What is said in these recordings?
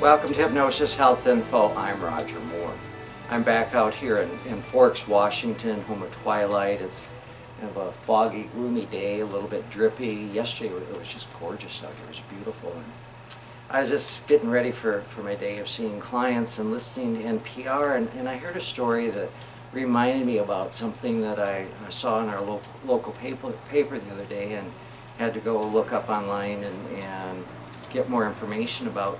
Welcome to Hypnosis Health Info. I'm Roger Moore. I'm back out here in Forks, Washington, home of twilight. It's kind of a foggy, gloomy day, a little bit drippy. Yesterday it was just gorgeous out here. It was beautiful. And I was just getting ready for my day of seeing clients and listening to NPR, and I heard a story that reminded me about something that I saw in our local paper the other day, and had to go look up online and get more information about.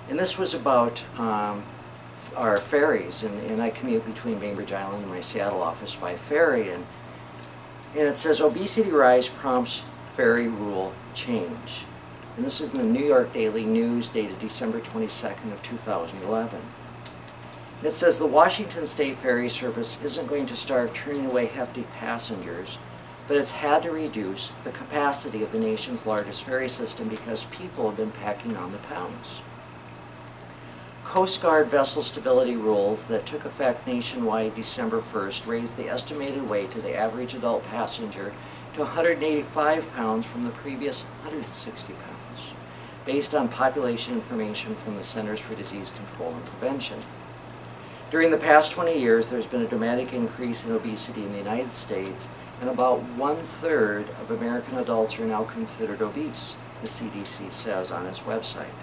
And this was about our ferries, and I commute between Bainbridge Island and my Seattle office by ferry, and it says obesity rise prompts ferry rule change. And this is in the New York Daily News dated December 22nd of 2011. It says the Washington State Ferry Service isn't going to start turning away hefty passengers, but it's had to reduce the capacity of the nation's largest ferry system because people have been packing on the pounds. Coast Guard vessel stability rules that took effect nationwide December 1st raised the estimated weight of the average adult passenger to 185 pounds from the previous 160 pounds, based on population information from the Centers for Disease Control and Prevention. During the past 20 years, there's been a dramatic increase in obesity in the United States, and about 1/3 of American adults are now considered obese, the CDC says on its website.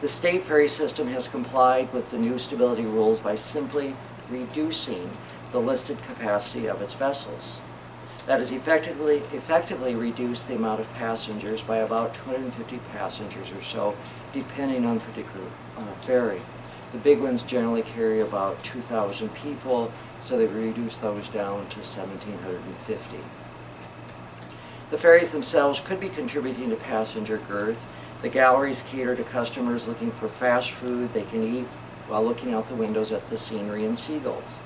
The state ferry system has complied with the new stability rules by simply reducing the listed capacity of its vessels. That has effectively reduced the amount of passengers by about 250 passengers or so, depending on particular ferry. The big ones generally carry about 2,000 people, so they've reduced those down to 1,750. The ferries themselves could be contributing to passenger girth. The galleries cater to customers looking for fast food they can eat while looking out the windows at the scenery and seagulls.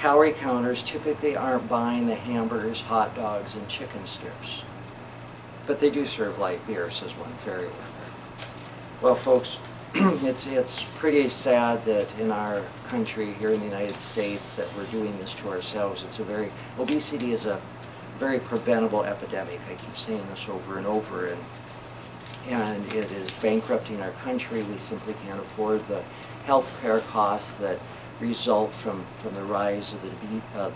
Calorie counters typically aren't buying the hamburgers, hot dogs, and chicken strips. But they do serve light beer, says one ferry worker. Well, folks, it's pretty sad that in our country, here in the United States, that we're doing this to ourselves. Obesity is a very preventable epidemic. I keep saying this over and over, and it is bankrupting our country. We simply can't afford the health care costs that result from the rise of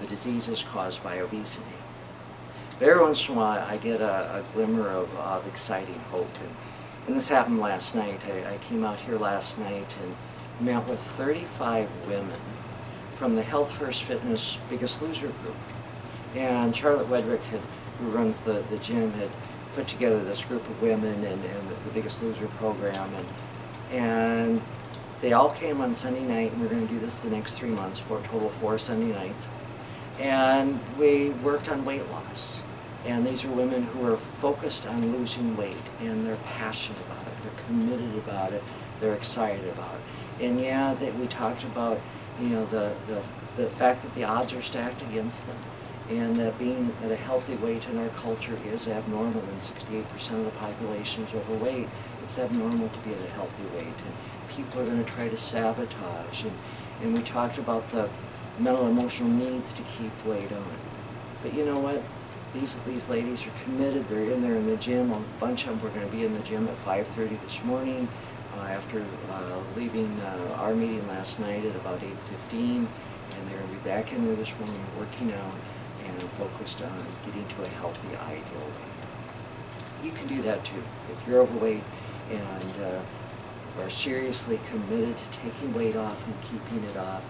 the diseases caused by obesity. But every once in a while I get a glimmer of exciting hope. And this happened last night. I came out here last night and met with 35 women from the Health First Fitness Biggest Loser group. And Charlotte Wedrick, who runs the gym, had put together this group of women and the Biggest Loser program, and they all came on Sunday night, and we're going to do this the next 3 months for a total of 4 Sunday nights. And we worked on weight loss. And these are women who are focused on losing weight, and they're passionate about it, they're committed about it, they're excited about it. And yeah, we talked about, you know, the fact that the odds are stacked against them, and that being at a healthy weight in our culture is abnormal, and 68% of the population is overweight. It's abnormal to be at a healthy weight, and people are going to try to sabotage. And we talked about the mental and emotional needs to keep weight on. But you know what? These ladies are committed. They're in there in the gym. A bunch of them were going to be in the gym at 5:30 this morning after leaving our meeting last night at about 8:15, and they're going to be back in there this morning working out and focused on getting to a healthy, ideal weight. You can do that too. If you're overweight and are seriously committed to taking weight off and keeping it off,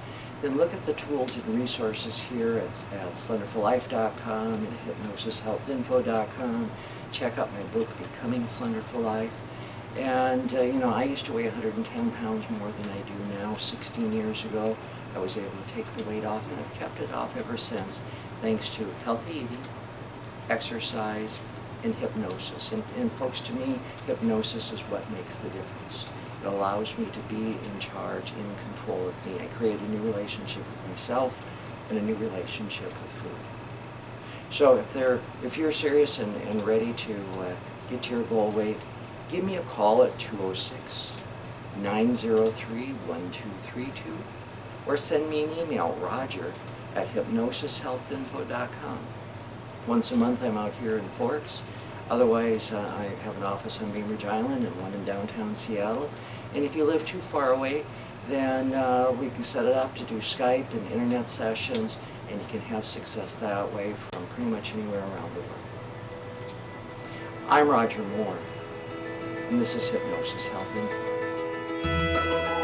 then look at the tools and resources here at SlenderForLife.com and HypnosisHealthInfo.com. Check out my book, Becoming Slender for Life. And you know, I used to weigh 110 pounds more than I do now. 16 years ago, I was able to take the weight off, and I've kept it off ever since, thanks to healthy eating, exercise, and hypnosis. And folks, to me, hypnosis is what makes the difference. It allows me to be in charge, in control of me. I create a new relationship with myself and a new relationship with food. So if you're serious and ready to get to your goal weight, give me a call at 206-903-1232, or send me an email, Roger@HypnosisHealthInfo.com. Once a month I'm out here in Forks. Otherwise, I have an office on Bainbridge Island and one in downtown Seattle. And if you live too far away, then we can set it up to do Skype and internet sessions, and you can have success that way from pretty much anywhere around the world. I'm Roger Moore, and this is Hypnosis Health Info.